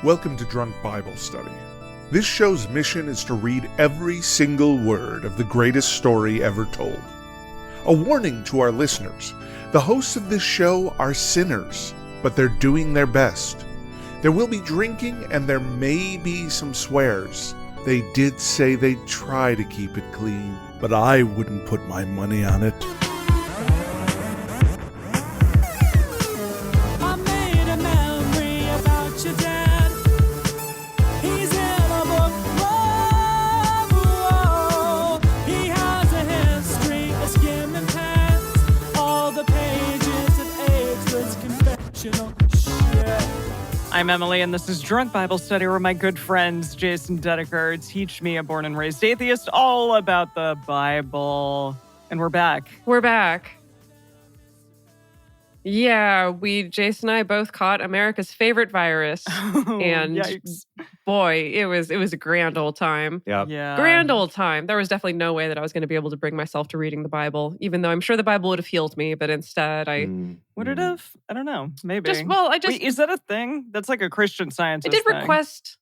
Welcome to Drunk Bible Study. This show's mission is to read every single word of the greatest story ever told. A warning to our listeners, the hosts of this show are sinners, but they're doing their best. There will be drinking and there may be some swears. They did say they'd try to keep it clean, but I wouldn't put my money on it. I'm Emily, and this is Drunk Bible Study, where my good friends Jason Dedeker teach me, a born and raised atheist, all about the Bible. And we're back. We're back. Yeah, Jason and I both caught America's favorite virus. And yikes. Boy, it was a grand old time. Yep. Yeah. Grand old time. There was definitely no way that I was going to be able to bring myself to reading the Bible, even though I'm sure the Bible would have healed me, but instead Would it have? I don't know. Maybe. Wait, is that a thing? That's like a Christian Scientist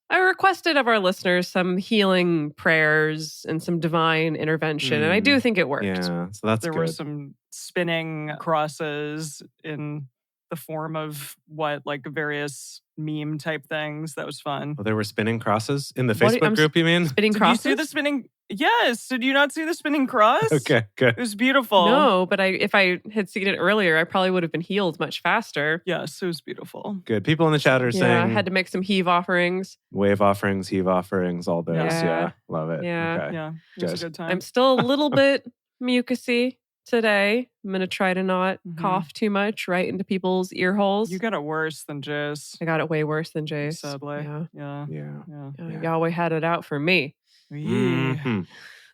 I requested of our listeners some healing prayers and some divine intervention, and I do think it worked. Yeah, so that's There good. were some spinning crosses in the form of like various meme type things. That was fun. Well, there were spinning crosses in the What Facebook group, you mean? Spinning Did crosses? you see the spinning? Yes. Did you not see the spinning cross? Okay, good. It was beautiful. No, but if I had seen it earlier, I probably would have been healed much faster. Yes, it was beautiful. Good. People in the chat are Yeah, saying I had to make some heave offerings. wave offerings, heave offerings, all those. Yeah. Yeah, love it. Yeah. Okay. Yeah, it was a Good. good time. I'm still a little bit mucusy today. I'm going to try to not Mhm. cough too much right into people's ear holes. You got it worse than Jace. I got it way worse than Jace. Sadly. Yeah. Yeah. Yeah. Yeah. Yahweh had it out for me. Mhm.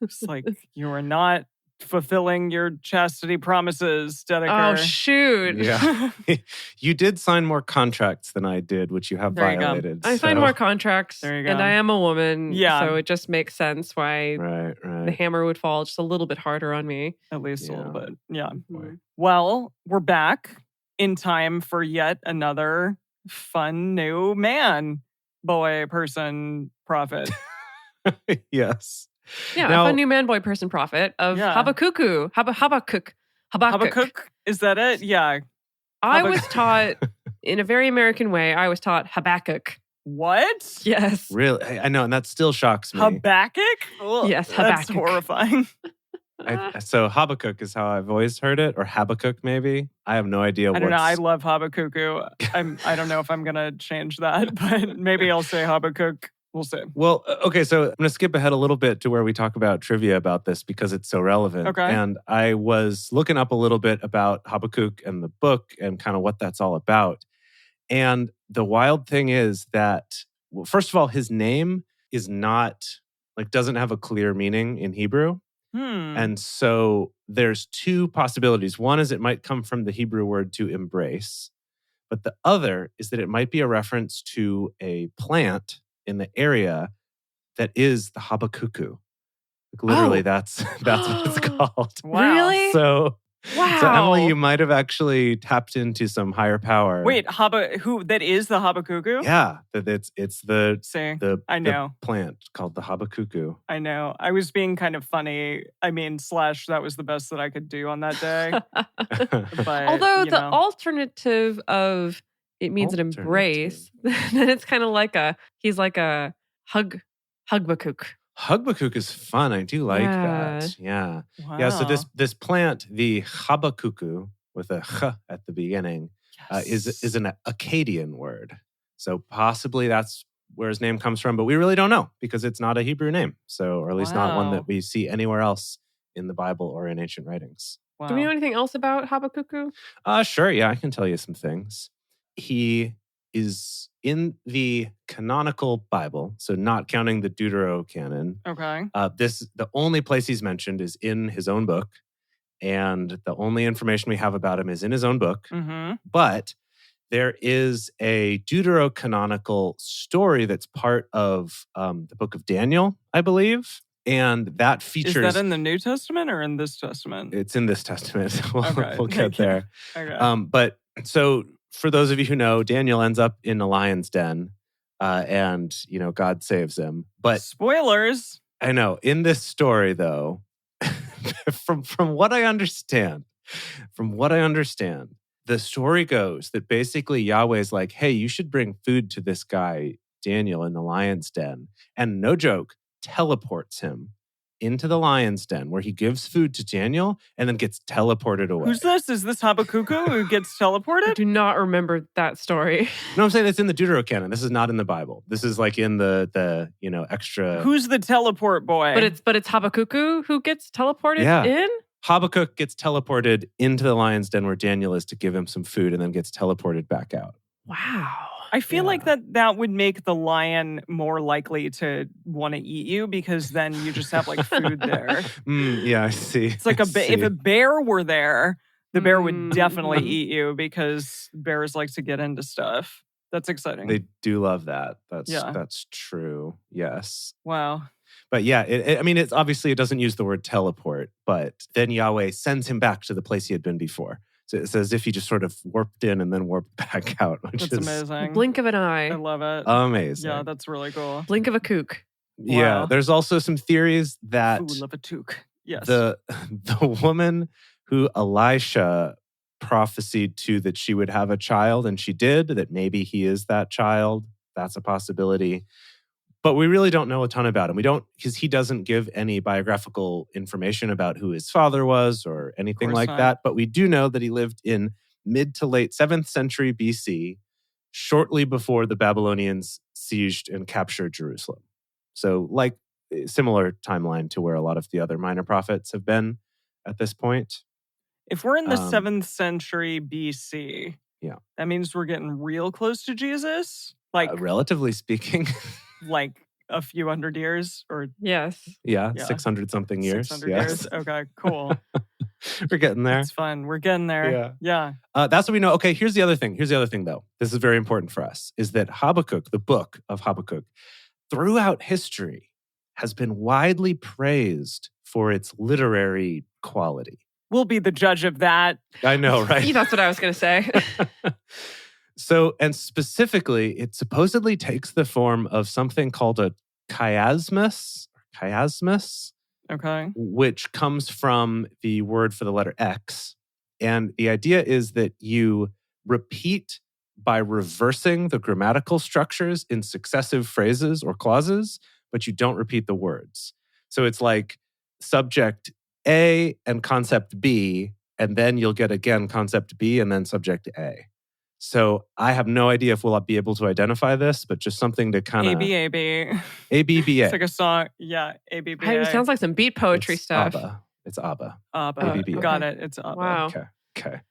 It's like you are not fulfilling your chastity promises, Dedeker. Oh, shoot. Yeah. You did sign more contracts than I did, which you have There you go. violated. I signed so- more contracts, There you go. and I am a woman. Yeah. So it just makes sense why Right, the right. hammer would fall just a little bit harder on me. At least a little Yeah. bit. Yeah. Mhm. Well, we're back in time for yet another fun new man, boy, person, prophet. Yes. Yeah, Now- a fun new man, boy, person, prophet of Yeah. Habakkuk. Habakkuk. Habakkuk? Is that it? Yeah. I was Habakkuk. taught, in a very American way, I was taught Habakkuk. What? Yes. Really? I know, and that still shocks me. Habakkuk? Ugh, Yes, That's Habakkuk. horrifying. So Habakkuk is how I've always heard it, or Habakkuk maybe. I have no idea I don't know. I what's... love Habakkuk. I don't know if I'm going to change that, but maybe I'll say Habakkuk. We'll see. Well, okay, so I'm going to skip ahead a little bit to where we talk about trivia about this because it's so relevant. Okay. And I was looking up a little bit about Habakkuk and the book and kind of what that's all about. And the wild thing is that, well, first of all, his name is not, doesn't have a clear meaning in Hebrew. And so there's two possibilities. One is it might come from the Hebrew word to embrace. But the other is that it might be a reference to a plant in the area that is the Habakkuk. Literally, that's what it's called. Wow. Really? So Wow. Emily, you might have actually tapped into some higher power. Wait, that is the Habakkuk? Yeah, that it's the See, the I know. the plant called the Habakkuk. I know. I was being kind of funny. I mean, that was the best that I could do on that day. But, Although you the know. alternative of it means an embrace, then it's kind of like he's like a Habakkuk. Habakkuk is fun. I do like Yeah. that. Yeah. Wow. Yeah, so this plant, the Habakkuk with a ch at the beginning, is an Akkadian word. So possibly that's where his name comes from, but we really don't know because it's not a Hebrew name. So, or at least not one Wow. that we see anywhere else in the Bible or in ancient writings. Wow. Do we know anything else about Habakkuk? Sure. Yeah, I can tell you some things. He is in the canonical Bible, so not counting the Deuterocanon. Okay. The only place he's mentioned is in his own book, and the only information we have about him is in his own book. Mm-hmm. But there is a deuterocanonical story that's part of the book of Daniel, I believe, and that features. Is that in the New Testament or in this Testament? It's in this testament. we'll, Okay. we'll get there. Okay. But so for those of you who know, Daniel ends up in a lion's den and God saves him. But spoilers. I know in this story, though, from what I understand, the story goes that basically Yahweh's like, hey, you should bring food to this guy, Daniel, in the lion's den. And no joke, teleports him into the lion's den where he gives food to Daniel and then gets teleported away. Who's this? Is this Habakkuk who gets I teleported? do not remember that story. No, I'm saying it's in the Deuterocanon. This is not in the Bible. This is like in the extra. Who's the teleport boy? But it's Habakkuk who gets teleported in? Habakkuk gets teleported into the lion's den where Daniel is to give him some food and then gets teleported back out. Wow. I feel like that would make the lion more likely to want to eat you because then you just have like food there. Yeah, I see. It's like if a bear were there, the bear would definitely eat you because bears like to get into stuff. That's exciting. They do love that. That's true. Yes. Wow. But yeah, it's obviously it doesn't use the word teleport, but then Yahweh sends him back to the place he had been before. So it's as if he just sort of warped in and then warped back out, which that's is amazing. Blink of an eye. I love it. Amazing. Yeah, that's really cool. Blink of a kook. Yeah, Wow. there's also some theories that Fool of a toque. Yes. the woman who Elisha prophesied to that she would have a child, and she did, that maybe he is that child. That's a possibility. But we really don't know a ton about him. We don't, because he doesn't give any biographical information about who his father was or anything like that. But we do know that he lived in mid to late 7th century BC, shortly before the Babylonians sieged and captured Jerusalem. So like similar timeline to where a lot of the other minor prophets have been at this point. If we're in the 7th century BC, that means we're getting real close to Jesus? Like relatively speaking. Like a few hundred years or yes. Yeah, 600 something years. 600 years. Okay, cool. We're getting there. It's fun. We're getting there. Yeah. That's what we know. Okay, here's the other thing. Though. This is very important for us, is that Habakkuk, the book of Habakkuk, throughout history has been widely praised for its literary quality. We'll be the judge of that. I know, right? That's what I was going to say. So, and specifically, it supposedly takes the form of something called a chiasmus, okay, which comes from the word for the letter X. And the idea is that you repeat by reversing the grammatical structures in successive phrases or clauses, but you don't repeat the words. So it's like subject A and concept B, and then you'll get again concept B and then subject A. So I have no idea if we'll be able to identify this, but just something to kind of... ABAB. ABBA. It's like a song. Yeah, ABBA. It sounds like some beat poetry stuff. It's ABBA. ABBA. Got it. It's ABBA. Wow. Okay.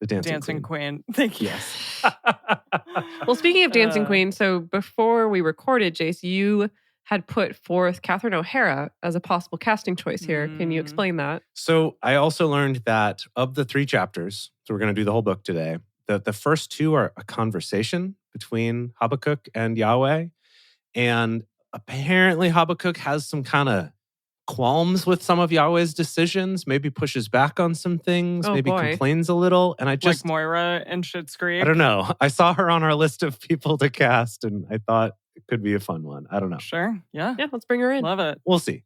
The Dancing Queen. Thank you. Yes. Well, speaking of Dancing Queen, so before we recorded, Jace, you had put forth Catherine O'Hara as a possible casting choice here. Can you explain that? So I also learned that of the 3 chapters, so we're going to do the whole book today, the first 2 are a conversation between Habakkuk and Yahweh. And apparently Habakkuk has some kind of qualms with some of Yahweh's decisions, maybe pushes back on some things, complains a little. And I just... Like Moira and Schitt's Creek? I don't know. I saw her on our list of people to cast, and I thought it could be a fun one. I don't know. Sure. Yeah. Yeah, let's bring her in. Love it. We'll see.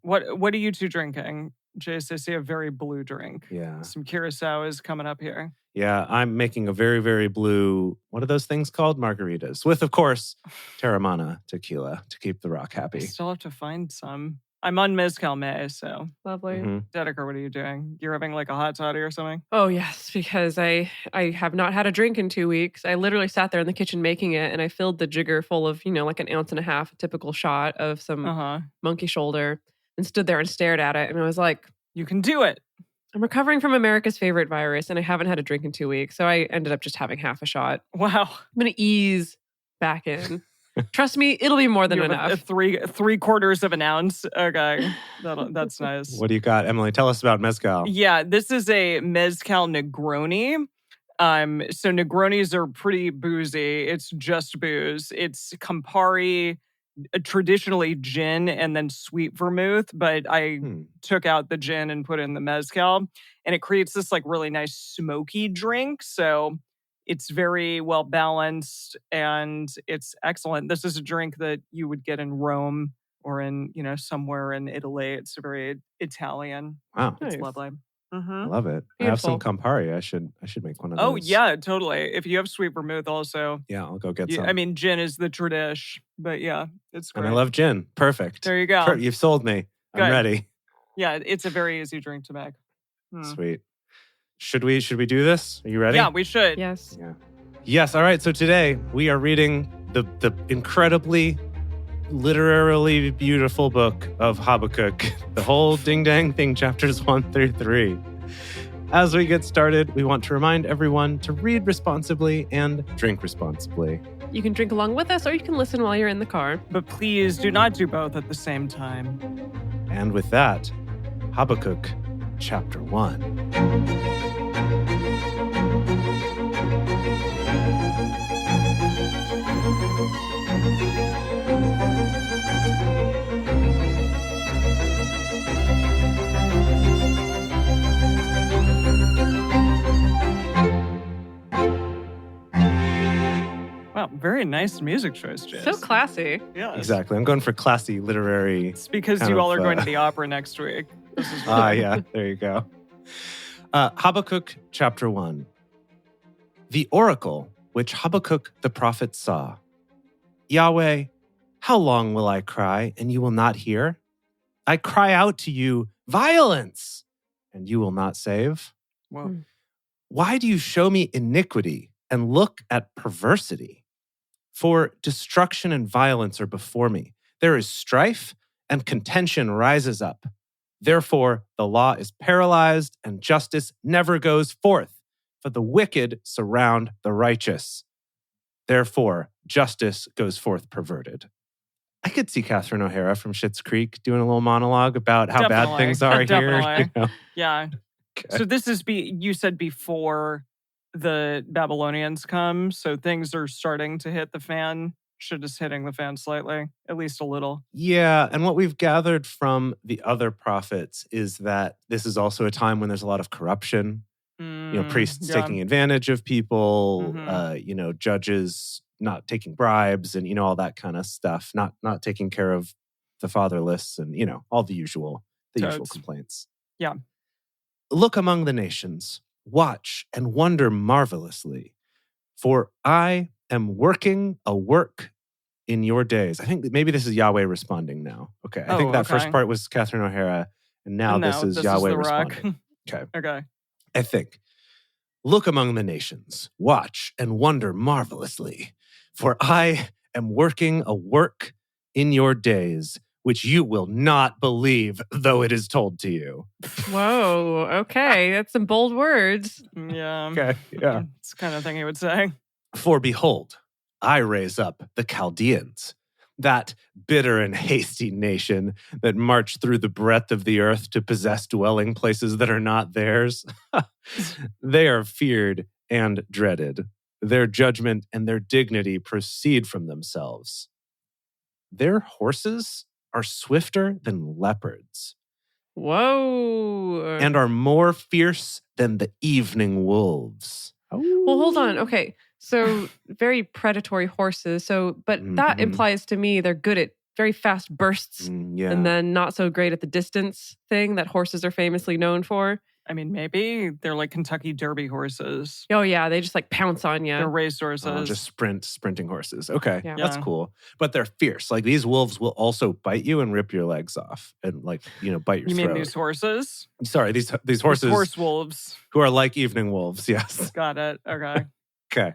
What are you 2 drinking? Jace, I see a very blue drink. Yeah. Some curacao is coming up here. Yeah, I'm making a very, very blue, what are those things called? Margaritas. With, of course, Terramana tequila to keep the rock happy. I still have to find some. I'm on Mezcal May, so. Lovely. Mm-hmm. Dedeker, what are you doing? You're having like a hot toddy or something? Oh, yes, because I have not had a drink in 2 weeks. I literally sat there in the kitchen making it, and I filled the jigger full of, like an ounce and a half, a typical shot of some monkey shoulder, and stood there and stared at it. And I was like, you can do it. I'm recovering from America's favorite virus, and I haven't had a drink in 2 weeks. So I ended up just having half a shot. Wow. I'm going to ease back in. Trust me, it'll be more than enough. Three quarters of an ounce. Okay. That's nice. What do you got, Emily? Tell us about Mezcal. Yeah, this is a Mezcal Negroni. So Negronis are pretty boozy. It's just booze. It's Campari, traditionally gin and then sweet vermouth, but I took out the gin and put in the mezcal, and it creates this like really nice smoky drink. So It's very well balanced and it's excellent. This is a drink that you would get in Rome or in, somewhere in Italy. It's very Italian. Wow. It's Nice. lovely. I love it. I have some Campari. I should make one of those. Oh, yeah, totally. If you have sweet vermouth also. Yeah, I'll go get some. Gin is the tradish, but yeah, it's great. And I love gin. Perfect. There you go. You've sold me. Good. I'm ready. Yeah, it's a very easy drink to make. Sweet. Should we do this? Are you ready? Yeah, we should. Yes. Yeah. Yes. All right. So today we are reading the incredibly literarily beautiful book of Habakkuk, the whole ding dang thing, chapters 1 through 3. As we get started, we want to remind everyone to read responsibly and drink responsibly. You can drink along with us or you can listen while you're in the car. But please do not do both at the same time. And with that, Habakkuk chapter 1. Wow, very nice music choice, Jess. So classy. Yeah. Exactly. I'm going for classy literary. It's because kind you all of, are going to the opera next week. This is fun. Yeah, there you go. Habakkuk chapter 1. The oracle which Habakkuk the prophet saw. Yahweh, how long will I cry, and you will not hear? I cry out to you, violence, and you will not save? Well, Why do you show me iniquity and look at perversity? For destruction and violence are before me. There is strife and contention rises up. Therefore, the law is paralyzed and justice never goes forth, for the wicked surround the righteous. Therefore, justice goes forth perverted. I could see Catherine O'Hara from Schitt's Creek doing a little monologue about how bad things are here. Yeah. Okay. So this is, you said before the Babylonians come, so things are starting to hit the fan. Shit is hitting the fan slightly, at least a little. Yeah, and what we've gathered from the other prophets is that this is also a time when there's a lot of corruption. Priests taking advantage of people, judges not taking bribes and, all that kind of stuff, not taking care of the fatherless and, all the usual complaints. Yeah. Look among the nations, watch and wonder marvelously, for I am working a work in your days. I think maybe this is Yahweh responding now. Okay. I think that first part was Catherine O'Hara, and now this is Yahweh responding. Okay. I think. Look among the nations, watch and wonder marvelously, for I am working a work in your days, which you will not believe, though it is told to you. Whoa, okay. That's some bold words. Yeah. Okay, yeah. It's the kind of thing he would say. For behold, I raise up the Chaldeans, that bitter and hasty nation that march through the breadth of the earth to possess dwelling places that are not theirs. They are feared and dreaded. Their judgment and their dignity proceed from themselves. Their horses are swifter than leopards. Whoa. And are more fierce than the evening wolves. Well, hold on. Okay. So very predatory horses. But that implies to me they're good at very fast bursts and then not so great at the distance thing that horses are famously known for. I mean, maybe they're like Kentucky Derby horses. Oh, yeah. They just like pounce on you. They're race horses. Just sprinting horses. Okay. Yeah. That's cool. But they're fierce. Like these wolves will also bite you and rip your legs off and bite your throat. You mean these horses? Sorry, these horses. These horse wolves. Who are like evening wolves, yes. Got it. Okay. Okay.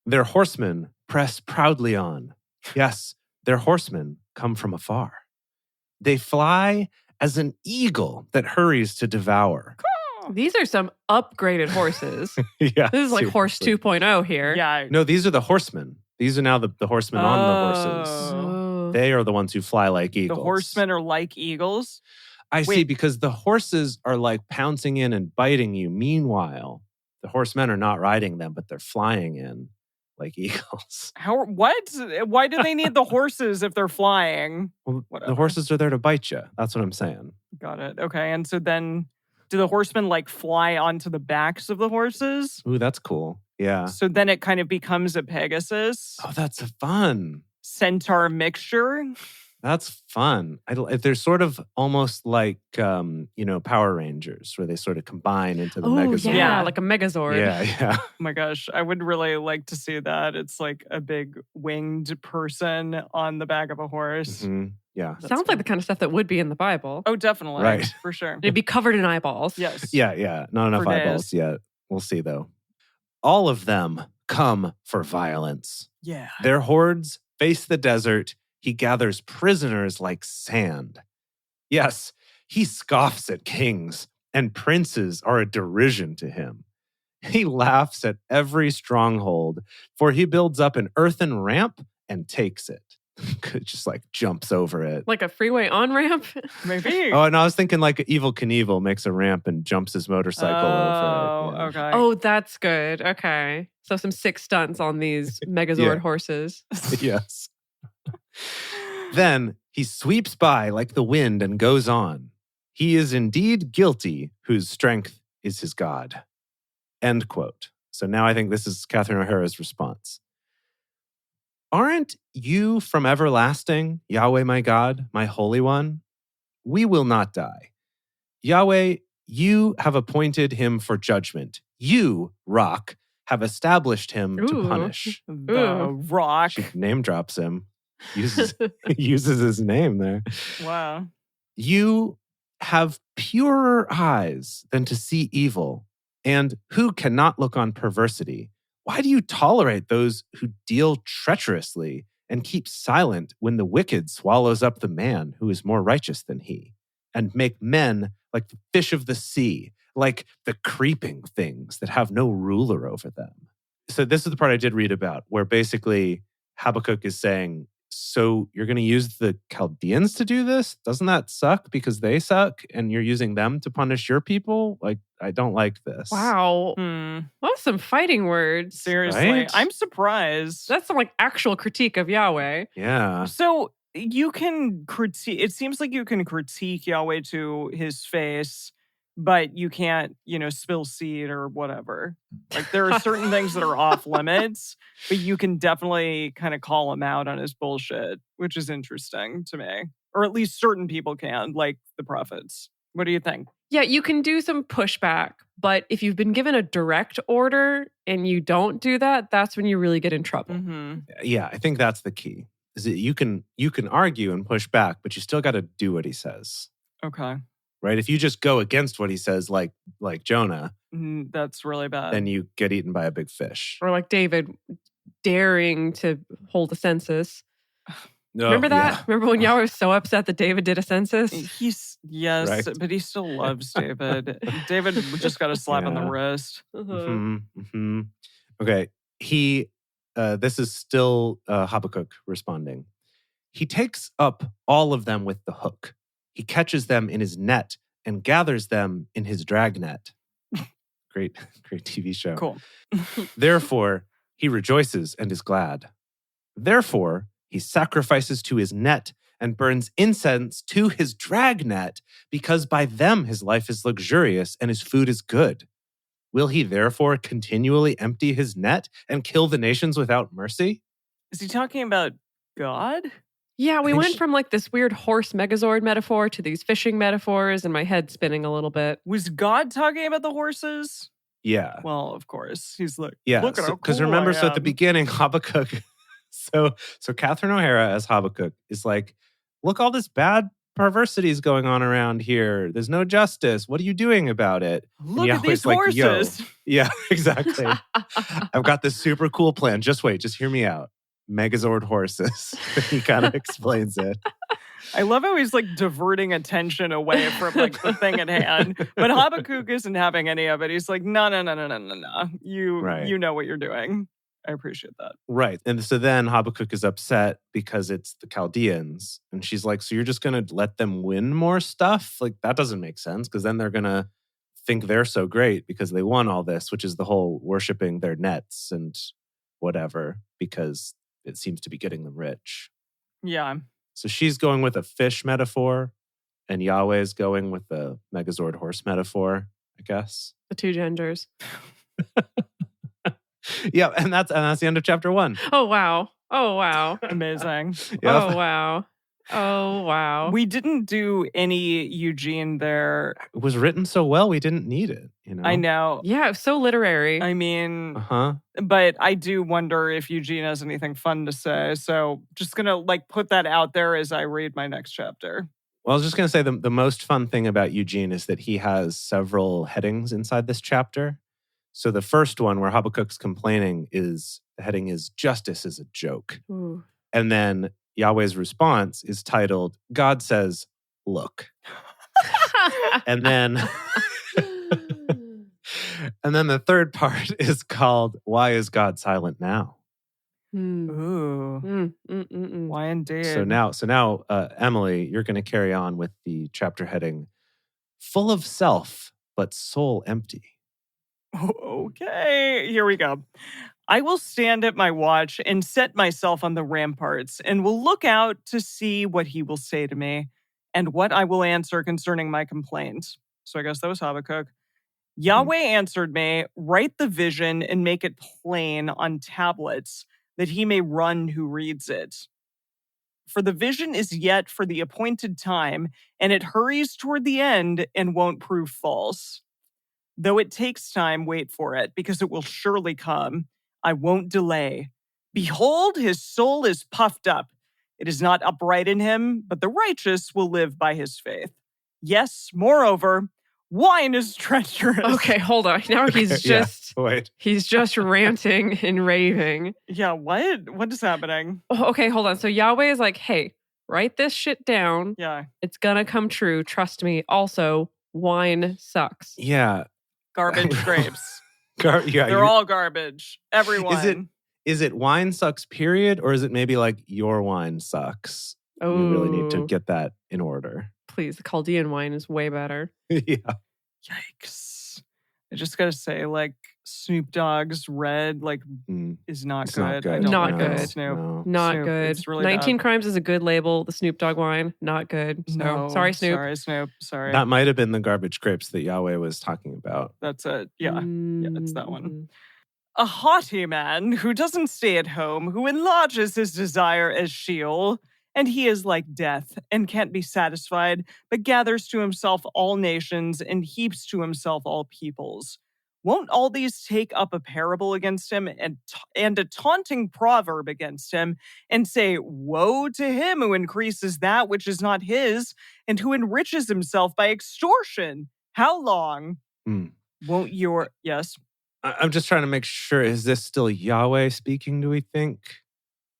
Their horsemen press proudly on. Yes, their horsemen come from afar. They fly as an eagle that hurries to devour. These are some upgraded horses. Yeah. This is like Horse 2.0 here. Yeah. No, these are the horsemen. These are now the horsemen on the horses. Oh. They are the ones who fly like eagles. The horsemen are like eagles? I see, because the horses are like pouncing in and biting you. Meanwhile, the horsemen are not riding them, but they're flying in like eagles. What? Why do they need the horses if they're flying? Well, the horses are there to bite you. That's what I'm saying. Got it. Okay. And so then do the horsemen like fly onto the backs of the horses? Ooh, that's cool. Yeah. So then it kind of becomes a Pegasus Oh, that's fun. centaur mixture. That's fun. They're sort of almost like, Power Rangers, where they sort of combine into the Megazord. Yeah, like a Megazord. Yeah. Oh my gosh, I would really like to see that. It's like a big winged person on the back of a horse. Mm-hmm. Yeah. Sounds like the kind of stuff that would be in the Bible. Oh, definitely. Right. For sure. It'd be covered in eyeballs. Yes. Yeah. Not enough For eyeballs days. yet. We'll see, though. All of them come for violence. Yeah. Their hordes face the desert. He gathers prisoners like sand. Yes, he scoffs at kings, and princes are a derision to him. He laughs at every stronghold, for he builds up an earthen ramp and takes it. Just like jumps over it. Like a freeway on-ramp? Maybe. Oh, and I was thinking like Evil Knievel makes a ramp and jumps his motorcycle over it. Yeah. Okay. Oh, that's good. Okay. So some sick stunts on these Megazord horses. Yes. Then he sweeps by like the wind and goes on. He is indeed guilty, whose strength is his God. End quote. So now I think this is Catherine O'Hara's response. Aren't you from everlasting, Yahweh my God, my Holy One? We will not die. Yahweh, you have appointed him for judgment. You, Rock, have established him to punish. The Rock. She name drops him. Uses his name there. Wow. You have purer eyes than to see evil, and who cannot look on perversity? Why do you tolerate those who deal treacherously and keep silent when the wicked swallows up the man who is more righteous than he, and make men like the fish of the sea, like the creeping things that have no ruler over them? So this is the part I did read about, where basically Habakkuk is saying, so you're going to use the Chaldeans to do this? Doesn't that suck because they suck and you're using them to punish your people? Like, I don't like this. Wow. That's some fighting words. Seriously. Right? I'm surprised. That's some like actual critique of Yahweh. Yeah. So you can critique, it seems like you can critique Yahweh to his face, but you can't, spill seed or whatever. Like there are certain things that are off limits, but you can definitely kind of call him out on his bullshit, which is interesting to me. Or at least certain people can, like the prophets. What do you think? Yeah, you can do some pushback, but if you've been given a direct order and you don't do that, that's when you really get in trouble. Mm-hmm. Yeah, I think that's the key. Is that you can argue and push back, but you still got to do what he says. Okay. Right? If you just go against what he says, like Jonah, that's really bad. then you get eaten by a big fish. Or like David daring to hold a census. No, Remember that? Yeah. Remember when Yahweh was so upset that David did a census? Yes, Right? but he still loves David. David just got a slap on the wrist. Okay. This is still Habakkuk responding. He takes up all of them with the hook. He catches them in his net and gathers them in his dragnet. Great TV show. Cool. Therefore, he rejoices and is glad. Therefore, he sacrifices to his net and burns incense to his dragnet, because by them his life is luxurious and his food is good. Will he therefore continually empty his net and kill the nations without mercy? Is he talking about God? Yeah, we went from like this weird horse Megazord metaphor to these fishing metaphors, and my head's spinning a little bit. Was God talking about the horses? Yeah. Well, of course. He's like, Yeah. look at how Because cool remember, I so at the am. beginning, Habakkuk, so Catherine O'Hara as Habakkuk is like, look, all this bad perversity is going on around here. There's no justice. What are you doing about it? Look at these Like, horses. Yeah, exactly. I've got this super cool plan. Just wait. Just hear me out. Megazord horses. He kind of explains it. I love how he's like diverting attention away from like the thing at hand. But Habakkuk isn't having any of it. He's like, no. You know what you're doing. I appreciate that. Right. And so then Habakkuk is upset because it's the Chaldeans. And she's like, so you're just going to let them win more stuff? Like, that doesn't make sense, because then they're going to think they're so great because they won all this, which is the whole worshiping their nets and whatever, because it seems to be getting them rich. Yeah. So she's going with a fish metaphor, and Yahweh is going with the Megazord horse metaphor, I guess. The two genders. Yeah, and that's the end of chapter 1. Oh, wow. Oh, wow. Amazing. Yep. Oh, wow. Oh, wow. We didn't do any Eugene there. It was written so well, we didn't need it, you know? I know. Yeah, it was so literary. I mean, Uh-huh. but I do wonder if Eugene has anything fun to say. So just going to put that out there as I read my next chapter. Well, I was just going to say the most fun thing about Eugene is that he has several headings inside this chapter. So the first one where Habakkuk's complaining the heading is Justice is a Joke. Ooh. And then Yahweh's response is titled, God says, look. And then the third part is called, Why is God silent now? Ooh. Why indeed? So now, Emily, you're going to carry on with the chapter heading, Full of Self, but Soul Empty. Okay, here we go. I will stand at my watch and set myself on the ramparts and will look out to see what he will say to me and what I will answer concerning my complaint. So I guess that was Habakkuk. Yahweh answered me, write the vision and make it plain on tablets that he may run who reads it. For the vision is yet for the appointed time, and it hurries toward the end and won't prove false. Though it takes time, wait for it, because it will surely come. I won't delay. Behold, his soul is puffed up. It is not upright in him, but the righteous will live by his faith. Yes, moreover, wine is treacherous. Okay, hold on. Now he's just he's just ranting and raving. Yeah, what is happening? Okay, hold on. So Yahweh is like, hey, write this shit down. Yeah. It's gonna come true. Trust me. Also, wine sucks. Yeah. Garbage grapes. Yeah, they're all garbage. Everyone. Is it wine sucks, period? Or is it maybe like your wine sucks? Oh. You really need to get that in order. Please, the Chaldean wine is way better. Yeah. Yikes. I just gotta say, Snoop Dogg's Red, is not It's good. not good. I don't Not like good. Snoop. No. Not Snoop, good. it's really 19 bad. Crimes is a good label. The Snoop Dogg wine, not good. So, No, sorry, Snoop. Sorry, Snoop. Sorry. That might have been the garbage grapes that Yahweh was talking about. That's it. Yeah. Yeah, it's that one. Mm. A haughty man who doesn't stay at home, who enlarges his desire as Sheol, and he is like death and can't be satisfied, but gathers to himself all nations and heaps to himself all peoples. Won't all these take up a parable against him and a taunting proverb against him and say, woe to him who increases that which is not his and who enriches himself by extortion? How long? Won't your... Yes? I'm just trying to make sure, is this still Yahweh speaking, do we think?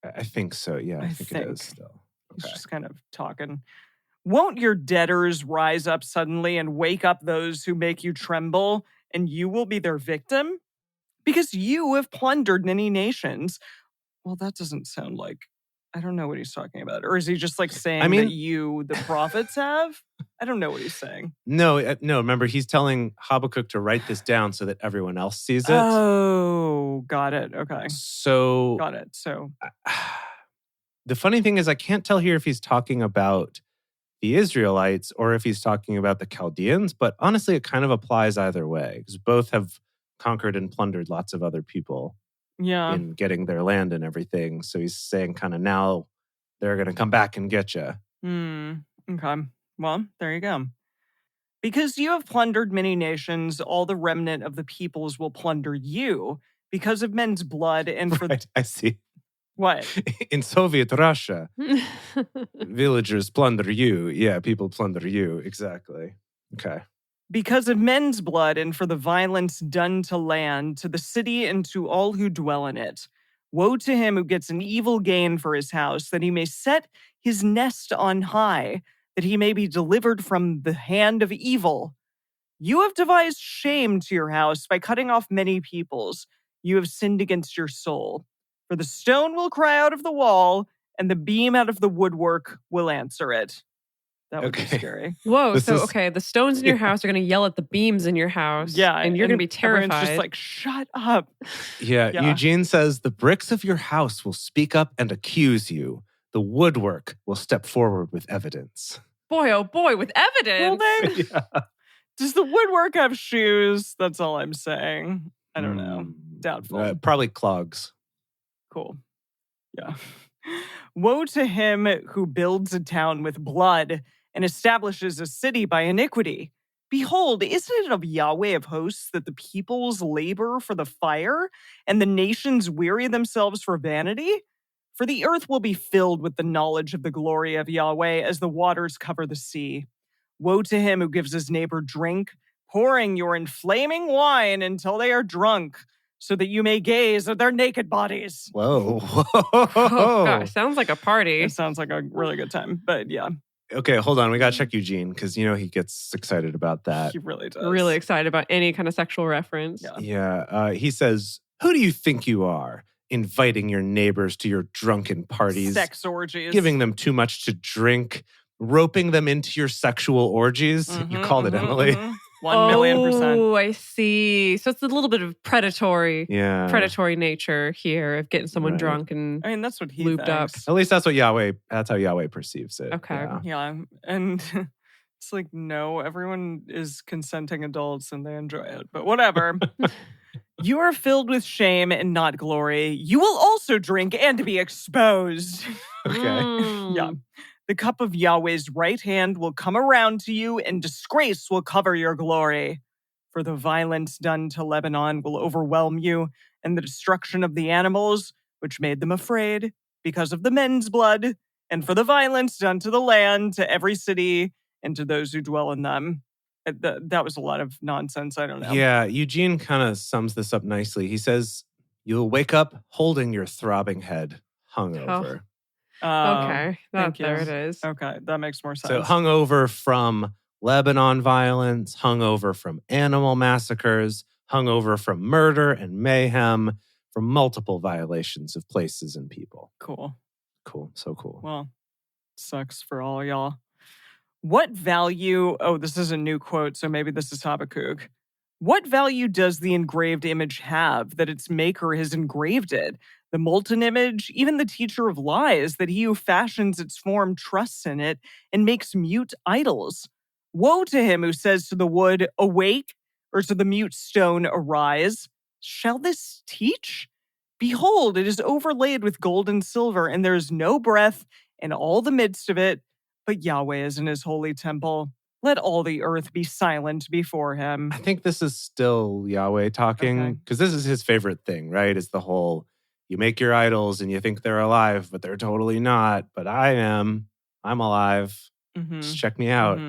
I think so, yeah. I think it is still. He's Okay. just kind of talking. Won't your debtors rise up suddenly and wake up those who make you tremble, and you will be their victim? Because you have plundered many nations. Well, that doesn't sound like... I don't know what he's talking about. Or is he just saying that you, the prophets, have? I don't know what he's saying. No, remember, he's telling Habakkuk to write this down so that everyone else sees it. Oh, got it. Okay. So... Got it. So... The funny thing is, I can't tell here if he's talking about the Israelites or if he's talking about the Chaldeans, but honestly, it kind of applies either way, because both have conquered and plundered lots of other people in getting their land and everything. So he's saying kind of now they're going to come back and get you. Okay. Well, there you go. Because you have plundered many nations, all the remnant of the peoples will plunder you because of men's blood and for... Right, I see. What? In Soviet Russia, villagers plunder you. Yeah, people plunder you. Exactly. Okay. Because of men's blood and for the violence done to land, to the city and to all who dwell in it. Woe to him who gets an evil gain for his house, that he may set his nest on high, that he may be delivered from the hand of evil. You have devised shame to your house by cutting off many peoples. You have sinned against your soul. For the stone will cry out of the wall, and the beam out of the woodwork will answer it. That would be scary. Whoa, the stones in your house are going to yell at the beams in your house. Yeah. And you're going to be terrified. Everyone's just shut up. Yeah, Eugene says, the bricks of your house will speak up and accuse you. The woodwork will step forward with evidence. Boy, oh boy, with evidence. Well, does the woodwork have shoes? That's all I'm saying. I don't know. Doubtful. Probably clogs. Cool. Yeah. Woe to him who builds a town with blood and establishes a city by iniquity. Behold, isn't it of Yahweh of hosts that the peoples labor for the fire and the nations weary themselves for vanity? For the earth will be filled with the knowledge of the glory of Yahweh as the waters cover the sea. Woe to him who gives his neighbor drink, pouring your inflaming wine until they are drunk, so that you may gaze at their naked bodies. Whoa. Oh, gosh, sounds like a party. It sounds like a really good time, but yeah. Okay, hold on. We got to check Eugene because, he gets excited about that. He really does. Really excited about any kind of sexual reference. Yeah. He says, "Who do you think you are, inviting your neighbors to your drunken parties, Sex orgies. giving them too much to drink, roping them into your sexual orgies?" You called it, Emily. 1,000,000%. Oh, I see. So it's a little bit of predatory nature here of getting someone drunk and I mean, that's what he lubed up. thinks. At least that's how Yahweh perceives it. Okay. Yeah. And it's like, no, everyone is consenting adults and they enjoy it, but whatever. You are filled with shame and not glory. You will also drink and be exposed. Okay. Yeah. The cup of Yahweh's right hand will come around to you, and disgrace will cover your glory. For the violence done to Lebanon will overwhelm you, and the destruction of the animals, which made them afraid, because of the men's blood, and for the violence done to the land, to every city, and to those who dwell in them. That was a lot of nonsense. I don't know. Yeah, Eugene kind of sums this up nicely. He says, "You'll wake up holding your throbbing head, hungover." Okay, thank you. there it is. Okay, that makes more sense. So hungover from Lebanon violence, hungover from animal massacres, hungover from murder and mayhem, from multiple violations of places and people. Cool. So cool. Well, sucks for all y'all. What value, this is a new quote, so maybe this is Habakkuk. What value does the engraved image have that its maker has engraved it? The molten image, even the teacher of lies, that he who fashions its form trusts in it and makes mute idols. Woe to him who says to the wood, awake, or to the mute stone, arise. Shall this teach? Behold, it is overlaid with gold and silver, and there is no breath in all the midst of it, but Yahweh is in his holy temple. Let all the earth be silent before him. I think this is still Yahweh talking because this is his favorite thing, right? Is the whole, you make your idols and you think they're alive, but they're totally not. But I am. I'm alive. Just check me out.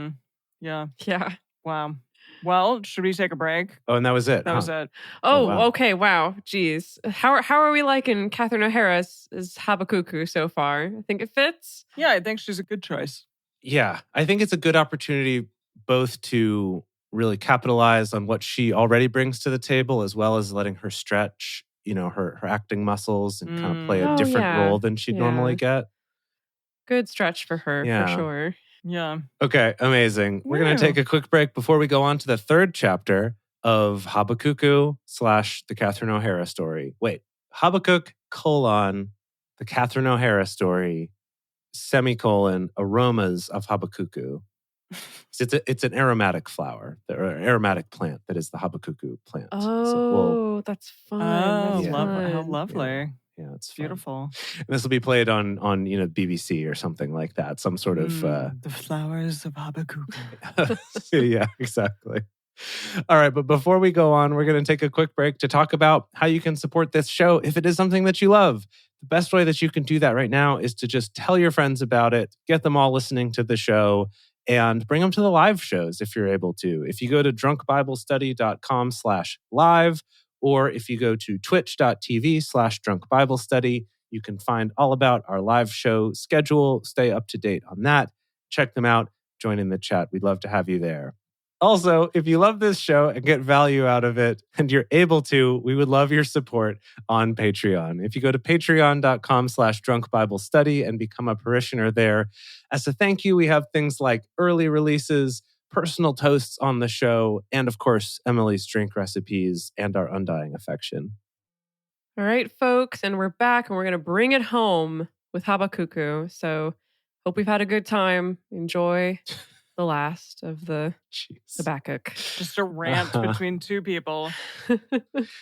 Yeah. Yeah. Wow. Well, should we take a break? Oh, and that was it. That was it. Oh, wow. Okay. Wow. Geez. How are we liking Catherine O'Hara's Habakkuk so far? I think it fits. Yeah, I think she's a good choice. Yeah, I think it's a good opportunity both to really capitalize on what she already brings to the table, as well as letting her stretch, her acting muscles and kind of play a different role than she'd normally get. Good stretch for her, for sure. Yeah. Okay, amazing. We're going to take a quick break before we go on to the third chapter of Habakkuk / the Catherine O'Hara story. Wait, Habakkuk : the Catherine O'Hara story, aromas of Habakkuk. It's an aromatic flower, or aromatic plant that is the Habakkuk plant. That's fun. Oh, That's how fun. lovely. Yeah, it's beautiful. And this will be played on BBC or something like that. Some sort of the flowers of Habakkuk. Yeah, exactly. All right, but before we go on, we're going to take a quick break to talk about how you can support this show if it is something that you love. The best way that you can do that right now is to just tell your friends about it, get them all listening to the show, and bring them to the live shows if you're able to. If you go to drunkbiblestudy.com/live, or if you go to twitch.tv/drunkbiblestudy, you can find all about our live show schedule, stay up to date on that, check them out, join in the chat. We'd love to have you there. Also, if you love this show and get value out of it and you're able to, we would love your support on Patreon. If you go to patreon.com/drunkbiblestudy and become a parishioner there, as a thank you, we have things like early releases, personal toasts on the show, and of course, Emily's drink recipes and our undying affection. All right, folks, and we're back and we're going to bring it home with Habakkuk. So hope we've had a good time. Enjoy the last of the Jeez. Habakkuk. Just a rant between two people.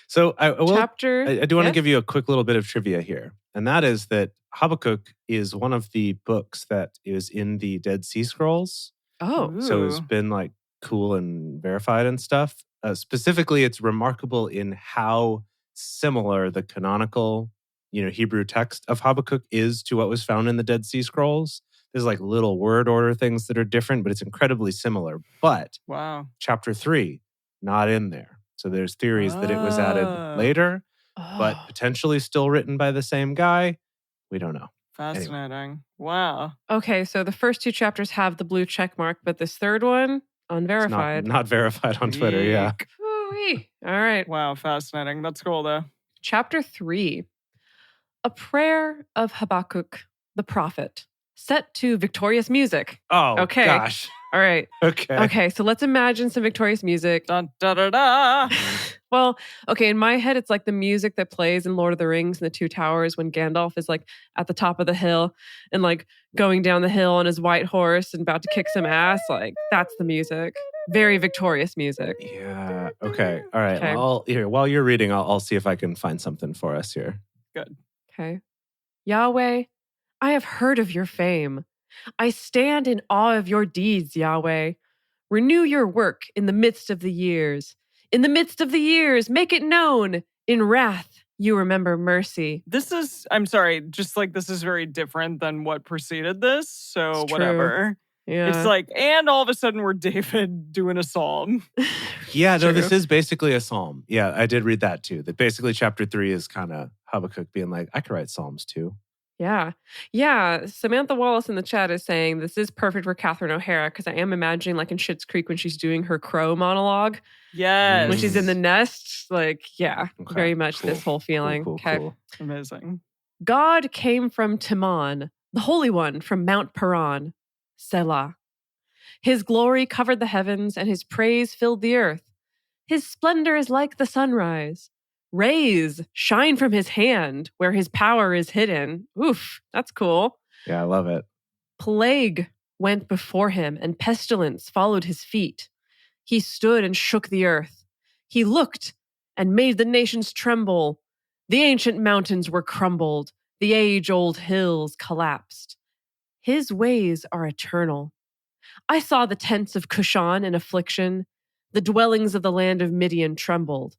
So I do want to yes? give you a quick little bit of trivia here. And that is that Habakkuk is one of the books that is in the Dead Sea Scrolls. Oh. So it's been like cool and verified and stuff. Specifically, it's remarkable in how similar the canonical, Hebrew text of Habakkuk is to what was found in the Dead Sea Scrolls. There's like little word order things that are different, but it's incredibly similar. But wow, chapter 3, not in there. So there's theories that it was added later, but potentially still written by the same guy. We don't know. Fascinating. Anyway. Wow. Okay, so the first 2 chapters have the blue check mark, but this third one, unverified. Not verified on Twitter, yeah. Ooh-wee. All right. Wow, fascinating. That's cool, though. Chapter 3. A prayer of Habakkuk, the prophet, set to victorious music. Oh, okay. Gosh. All right. Okay, so let's imagine some victorious music. Dun, da, da, da. Well, okay, in my head, it's like the music that plays in Lord of the Rings and the Two Towers when Gandalf is like at the top of the hill and like going down the hill on his white horse and about to kick some ass. Like, that's the music. Very victorious music. Yeah. Okay. All right. Okay. Well, while you're reading, I'll see if I can find something for us here. Good. Okay. Yahweh, I have heard of your fame. I stand in awe of your deeds, Yahweh. Renew your work in the midst of the years. In the midst of the years, make it known. In wrath, you remember mercy. I'm sorry, just like this is very different than what preceded this. So It's whatever. Yeah. It's like, and all of a sudden we're David doing a psalm. Yeah, no, this is basically a psalm. Yeah, I did read that too. That basically chapter 3 is kind of Habakkuk being like, I could write psalms too. Yeah. Yeah. Samantha Wallace in the chat is saying this is perfect for Catherine O'Hara because I am imagining like in Schitt's Creek when she's doing her crow monologue. Yes. When she's in the nest. Like, yeah, Okay, very much cool. this whole feeling. Cool. Amazing. God came from Timon, the Holy One from Mount Paran, Selah. His glory covered the heavens and his praise filled the earth. His splendor is like the sunrise. Rays shine from his hand where his power is hidden. Oof, that's cool. Yeah, I love it. Plague went before him and pestilence followed his feet. He stood and shook the earth. He looked and made the nations tremble. The ancient mountains were crumbled. The age-old hills collapsed. His ways are eternal. I saw the tents of Cushan in affliction. The dwellings of the land of Midian trembled.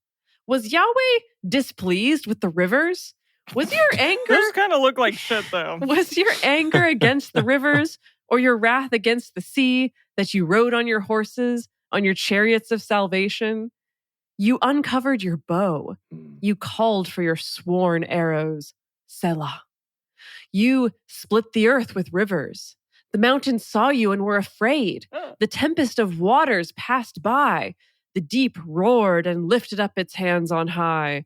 Was Yahweh displeased with the rivers? Was your anger... Those kind of look like shit, though. Was your anger against the rivers or your wrath against the sea that you rode on your horses, on your chariots of salvation? You uncovered your bow. You called for your sworn arrows. Selah. You split the earth with rivers. The mountains saw you and were afraid. The tempest of waters passed by. The deep roared and lifted up its hands on high.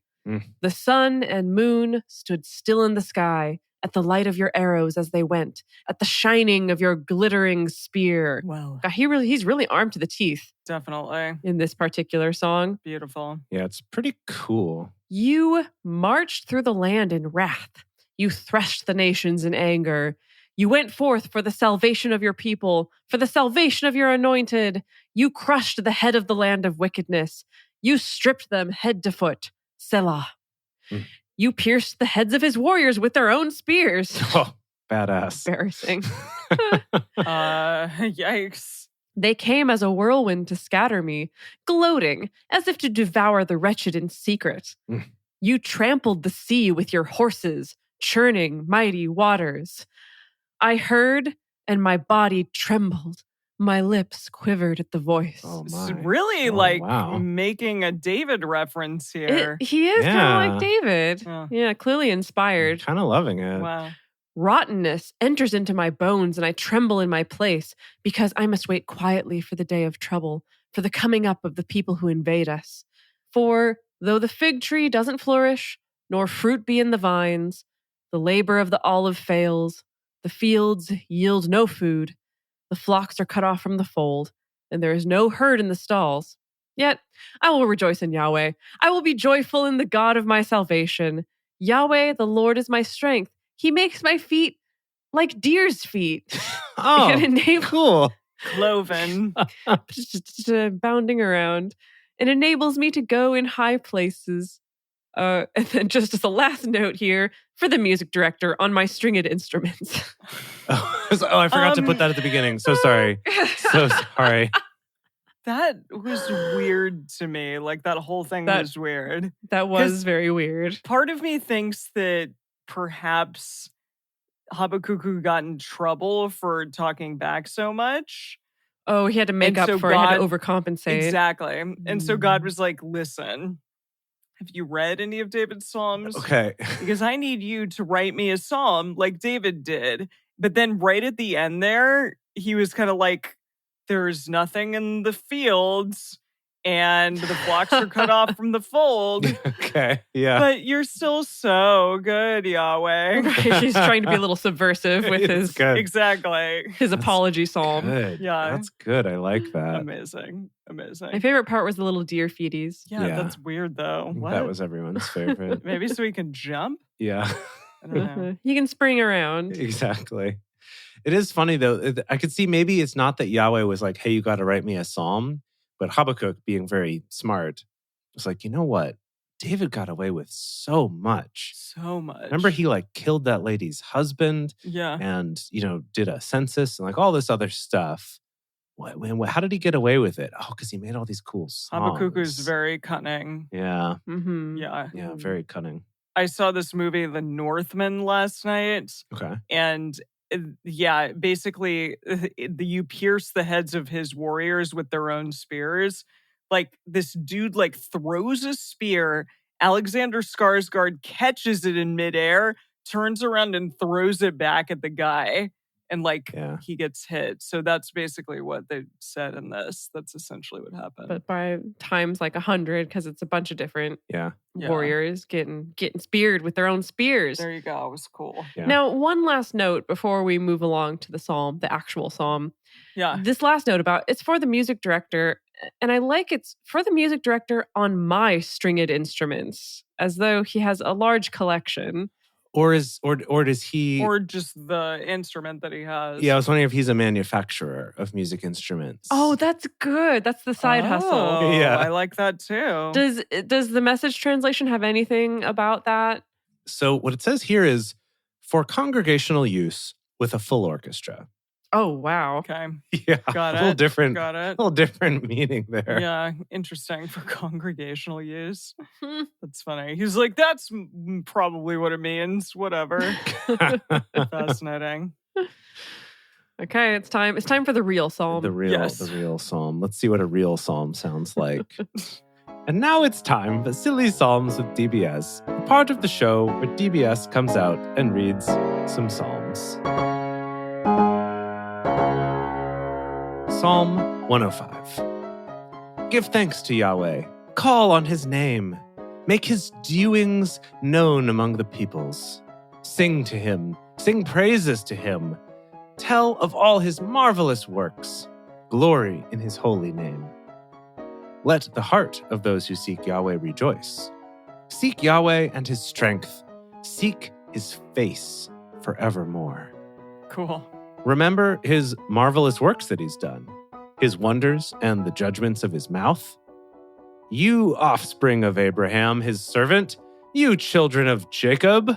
The sun and moon stood still in the sky at the light of your arrows as they went, at the shining of your glittering spear. Wow. God, he's really armed to the teeth. Definitely. In this particular song. Beautiful. Yeah, it's pretty cool. You marched through the land in wrath. You threshed the nations in anger. You went forth for the salvation of your people, for the salvation of your anointed. You crushed the head of the land of wickedness. You stripped them head to foot. Selah. You pierced the heads of his warriors with their own spears. Oh, badass. Embarrassing. Yikes. They came as a whirlwind to scatter me, gloating as if to devour the wretched in secret. You trampled the sea with your horses, churning mighty waters. I heard, and my body trembled. My lips quivered at the voice. Oh, It's my. really making a David reference here. He is kind of like David. Yeah, clearly inspired. Kind of loving it. Wow. Rottenness enters into my bones, and I tremble in my place because I must wait quietly for the day of trouble, for the coming up of the people who invade us. For though the fig tree doesn't flourish, nor fruit be in the vines, the labor of the olive fails, the fields yield no food, the flocks are cut off from the fold, and there is no herd in the stalls. Yet I will rejoice in Yahweh. I will be joyful in the God of my salvation. Yahweh, the Lord, is my strength. He makes my feet like deer's feet. Oh, cool. Cloven. just bounding around. It enables me to go in high places. And then just as a last note here, for the music director on my stringed instruments. I forgot to put that at the beginning. So sorry. So sorry. That was weird to me. Like, that whole thing was weird. That was very weird. Part of me thinks that perhaps Habakkuk got in trouble for talking back so much. Oh, he had to make up for it. He had to overcompensate. Exactly. And so God was like, listen, have you read any of David's Psalms? Okay. Because I need you to write me a psalm like David did. But then right at the end there, he was kind of like, there's nothing in the fields and the flocks are cut off from the fold. Okay, yeah. But you're still so good, Yahweh. Right, he's trying to be a little subversive with his apology psalm. Good. Yeah. That's good. I like that. Amazing. My favorite part was the little deer feeties. Yeah, that's weird though. What? That was everyone's favorite. Maybe so he can jump? Yeah. I don't know. He can spring around. Exactly. It is funny though. I could see maybe it's not that Yahweh was like, hey, you got to write me a psalm. But Habakkuk, being very smart, was like, you know what? David got away with so much. So much. Remember, he like killed that lady's husband. Yeah. And, did a census and like all this other stuff. How did he get away with it? Oh, because he made all these cool songs. Habakkuk is very cunning. Yeah. Mm-hmm. Yeah. Yeah, very cunning. I saw this movie, The Northman, last night. Okay. And yeah, basically, you pierce the heads of his warriors with their own spears. Like, this dude, like, throws a spear. Alexander Skarsgård catches it in midair, turns around and throws it back at the guy. And, he gets hit. So that's basically what they said in this. That's essentially what happened. But by times 100, because it's a bunch of different warriors getting speared with their own spears. There you go. It was cool. Yeah. Now, one last note before we move along to the psalm, the actual psalm. Yeah. This last note about it's for the music director. And I like it's for the music director on my stringed instruments, as though he has a large collection. Or does he... Or just the instrument that he has. Yeah, I was wondering if he's a manufacturer of music instruments. Oh, that's good. That's the side hustle. Yeah. I like that too. Does the Message translation have anything about that? So what it says here is, for congregational use with a full orchestra. Oh, wow. Okay. Yeah. Got it. A little different. Got it. A little different meaning there. Yeah. Interesting for congregational use. That's funny. He's like, that's probably what it means. Whatever. Fascinating. Okay, it's time. It's time for the real psalm. The real psalm. Let's see what a real psalm sounds like. And now it's time for Silly Psalms with DBS, the part of the show where DBS comes out and reads some psalms. Psalm 105. Give thanks to Yahweh. Call on his name. Make his doings known among the peoples. Sing to him. Sing praises to him. Tell of all his marvelous works. Glory in his holy name. Let the heart of those who seek Yahweh rejoice. Seek Yahweh and his strength. Seek his face forevermore. Cool. Remember his marvelous works that he's done, his wonders and the judgments of his mouth. You offspring of Abraham, his servant, you children of Jacob.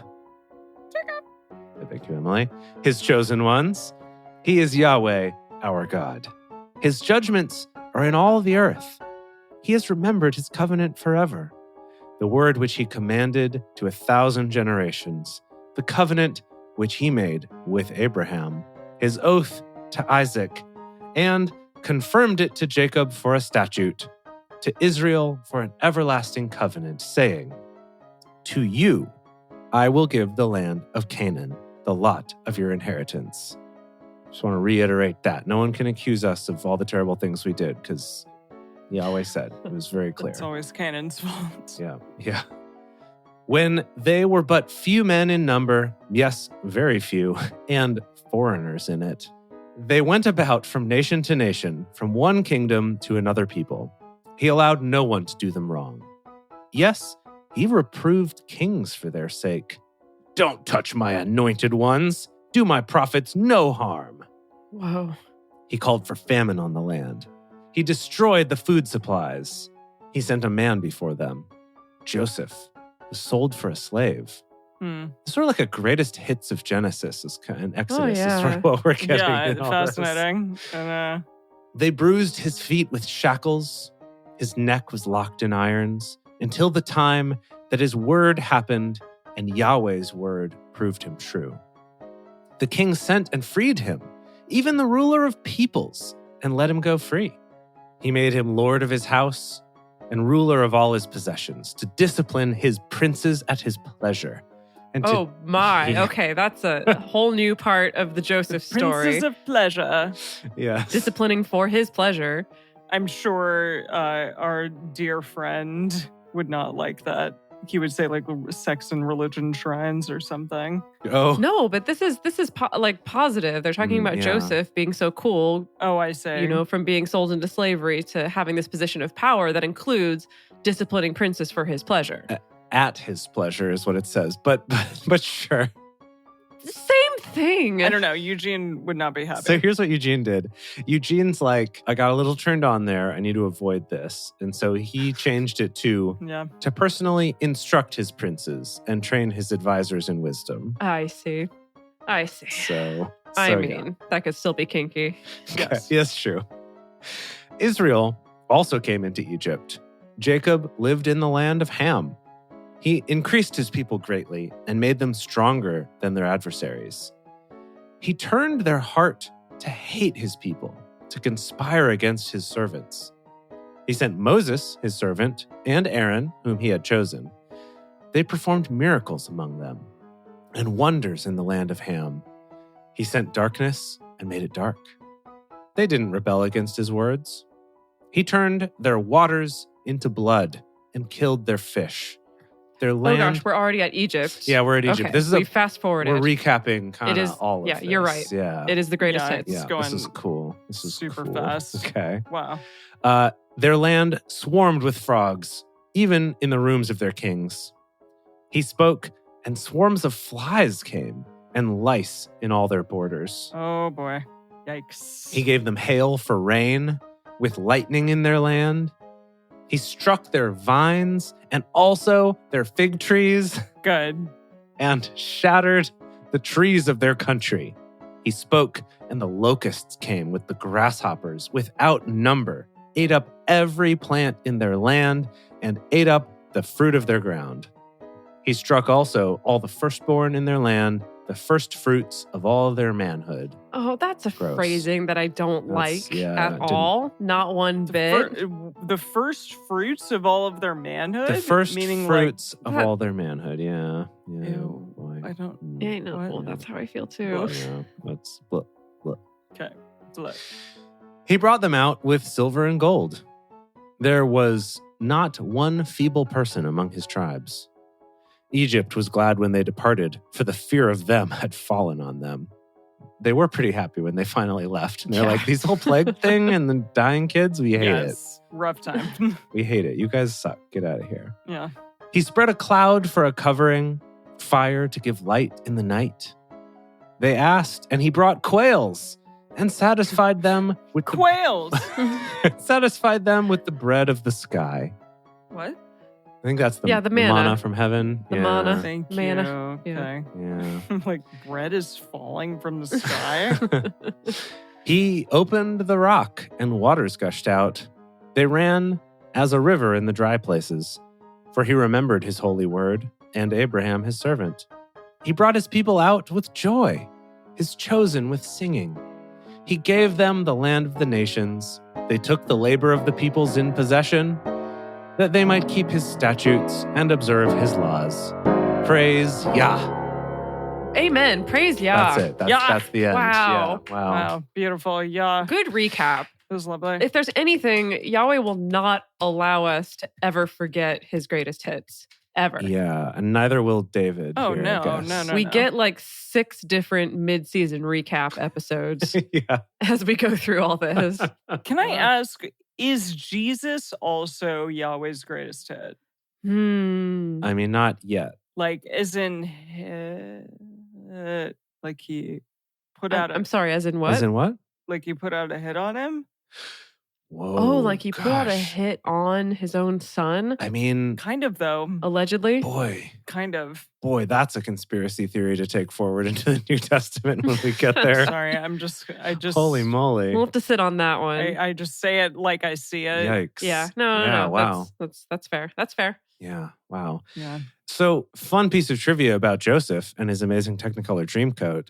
Thank you, Emily. His chosen ones. He is Yahweh, our God. His judgments are in all the earth. He has remembered his covenant forever, the word which he commanded to 1,000 generations, the covenant which he made with Abraham, his oath to Isaac, and confirmed it to Jacob for a statute, to Israel for an everlasting covenant, saying, to you I will give the land of Canaan, the lot of your inheritance. Just want to reiterate that. No one can accuse us of all the terrible things we did, because Yahweh said. It was very clear. It's always Canaan's fault. Yeah. When they were but few men in number, yes, very few, and foreigners in it, they went about from nation to nation, from one kingdom to another people. He allowed no one to do them wrong. Yes, he reproved kings for their sake. Don't touch my anointed ones. Do my prophets no harm. Whoa. He called for famine on the land. He destroyed the food supplies. He sent a man before them. Joseph was sold for a slave. It's sort of like a greatest hits of Genesis and Exodus is sort of what we're getting. Yeah, in all fascinating. This. And, They bruised his feet with shackles. His neck was locked in irons until the time that his word happened and Yahweh's word proved him true. The king sent and freed him, even the ruler of peoples, and let him go free. He made him lord of his house and ruler of all his possessions, to discipline his princes at his pleasure. And Okay, that's a whole new part of the Joseph story. Princes of pleasure. Yeah. Disciplining for his pleasure. I'm sure our dear friend would not like that. He would say like sex and religion shrines or something. Oh. No, but this is positive. They're talking about Joseph being so cool. Oh, I see. You know, from being sold into slavery to having this position of power that includes disciplining princes for his pleasure. At his pleasure is what it says, but sure. Same thing. I don't know. Eugene would not be happy. So here's what Eugene did. Eugene's like, I got a little turned on there. I need to avoid this. And so he changed it to personally instruct his princes and train his advisors in wisdom. I see. So I mean, that could still be kinky. Okay. Yes, true. Israel also came into Egypt. Jacob lived in the land of Ham. He increased his people greatly and made them stronger than their adversaries. He turned their heart to hate his people, to conspire against his servants. He sent Moses, his servant, and Aaron, whom he had chosen. They performed miracles among them and wonders in the land of Ham. He sent darkness and made it dark. They didn't rebel against his words. He turned their waters into blood and killed their fish. Their land. Oh gosh, we're already at Egypt. Yeah, we're at Egypt. Okay. This is we fast forwarded. We're recapping kind of all of this. Yeah, you're right. Yeah, it is the greatest hits. Yeah, going this is cool. This is super cool. fast. Okay. Wow. Their land swarmed with frogs, even in the rooms of their kings. He spoke, and swarms of flies came, and lice in all their borders. Oh boy. Yikes. He gave them hail for rain, with lightning in their land. He struck their vines and also their fig trees. Good. And shattered the trees of their country. He spoke, and the locusts came with the grasshoppers without number, ate up every plant in their land, and ate up the fruit of their ground. He struck also all the firstborn in their land, the first fruits of all their manhood. Oh, that's a Gross. phrasing that I don't like at all. Not one bit. The first fruits of all of their manhood? The first meaning fruits of all their manhood, yeah. Ew, boy. I don't... Yeah, no, well, that's how I feel too. Yeah, that's... Look. Okay, look. He brought them out with silver and gold. There was not one feeble person among his tribes. Egypt was glad when they departed, for the fear of them had fallen on them. They were pretty happy when they finally left. And they're like, these whole plague thing and the dying kids, we hate it. Rough time. We hate it. You guys suck. Get out of here. Yeah. He spread a cloud for a covering, fire to give light in the night. They asked, and he brought quails and satisfied them with quails. Satisfied them with the bread of the sky. What? I think that's the manna from heaven. The manna. Thank manna. you. Okay. Yeah. Like bread is falling from the sky. He opened the rock and waters gushed out. They ran as a river in the dry places, for he remembered his holy word and Abraham his servant. He brought his people out with joy, his chosen with singing. He gave them the land of the nations. They took the labor of the peoples in possession, that they might keep his statutes and observe his laws. Praise Yah. Amen. Praise Yah. That's it. That's the end. Wow. Yeah. Wow. Beautiful. Yah. Good recap. It was lovely. If there's anything, Yahweh will not allow us to ever forget his greatest hits. Ever. Yeah, and neither will David. Oh, here, no. We get like 6 different mid-season recap episodes as we go through all this. Can I ask, is Jesus also Yahweh's greatest hit? I mean, not yet. Like, as in, like he put out I'm sorry, as in what? As in what? Like he put out a hit on him? Whoa. Like he put out a gosh. hit on his own son? I mean, Kind of, though. Allegedly? boy, Kind of. that's a conspiracy theory to take forward into the New Testament when we get there. Sorry, I just. Holy moly. We'll have to sit on that one. I just say it like I see it. Yikes. Yeah. No. Wow. That's fair. That's fair. Yeah. Wow. Yeah. So, fun piece of trivia about Joseph and his amazing Technicolor Dreamcoat,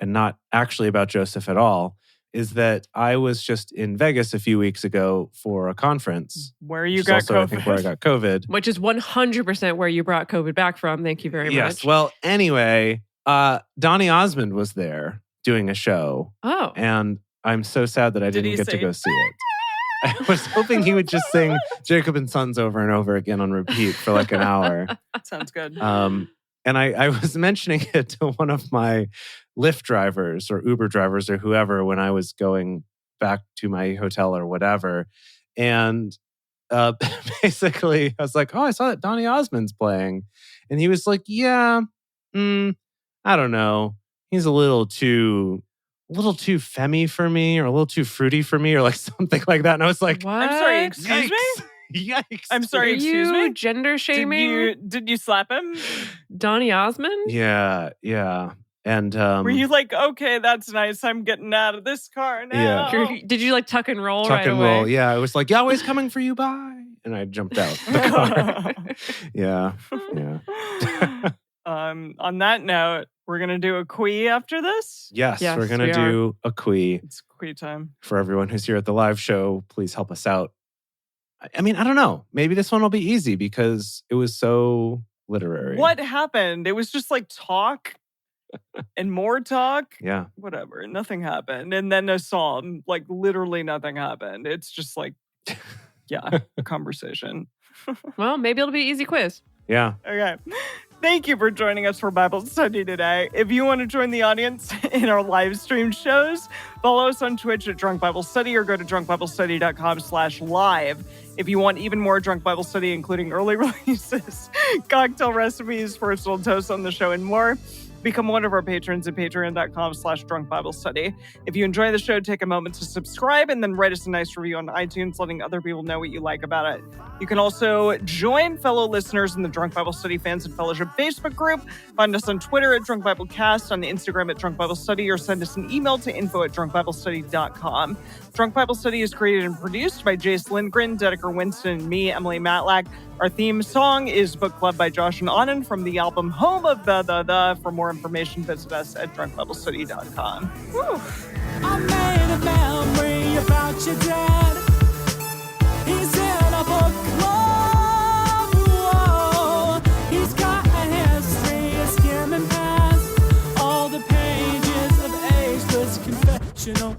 and not actually about Joseph at all, is that I was just in Vegas a few weeks ago for a conference. Where you which is got also, COVID. I think, where I got COVID. Which is 100% where you brought COVID back from. Thank you very much. Yes. Well, anyway, Donny Osmond was there doing a show. Oh. And I'm so sad that I Did didn't he get to say, go see it. I was hoping he would just sing Jacob and Sons over and over again on repeat for like an hour. Sounds good. And I was mentioning it to one of my Lyft drivers or Uber drivers or whoever when I was going back to my hotel or whatever. And basically, I was like, oh, I saw that Donny Osmond's playing. And he was like, yeah, I don't know. He's a little too femmy for me or a little too fruity for me or like something like that. And I was like, What? I'm sorry, excuse me? Yikes. I'm sorry, Are excuse you me? gender shaming Did you slap him? Donny Osmond? Yeah. And Were you like, okay, that's nice. I'm getting out of this car now. Yeah. Did you like tuck and roll tuck right and away? roll? Yeah. I was like, Yahweh's coming for you, bye. And I jumped out the car. Yeah. On that note, we're gonna do a quee after this. Yes, Yes, we're going to we do a quee. It's quee time. For everyone who's here at the live show, please help us out. I mean, I don't know. Maybe this one will be easy because it was so literary. What happened? It was just like talk and more talk. Yeah. Whatever. Nothing happened. And then a psalm. Like literally nothing happened. It's just like, yeah, a conversation. Well, maybe it'll be easy quiz. Yeah. Okay. Thank you for joining us for Bible study today. If you want to join the audience in our live stream shows, follow us on Twitch at Drunk Bible Study or go to drunkbiblestudy.com/live. If you want even more Drunk Bible Study, including early releases, cocktail recipes, personal toasts on the show, and more, become one of our patrons at patreon.com/drunkbiblestudy. If you enjoy the show, take a moment to subscribe and then write us a nice review on iTunes, letting other people know what you like about it. You can also join fellow listeners in the Drunk Bible Study Fans and Fellowship Facebook group. Find us on Twitter at Drunk Bible Cast, on Instagram at Drunk Bible Study, or send us an email to info@drunkbiblestudy.com. Drunk Bible Study is created and produced by Jace Lindgren, Dedeker Winston, and me, Emily Matlack. Our theme song is Book Club by Josh and Anand from the album Home of the. For more information, visit us at drunkbiblestudy.com. Woo. I made a memory about your dad. He's in a book club. Whoa. He's got a history of skimming past all the pages of ageless confessional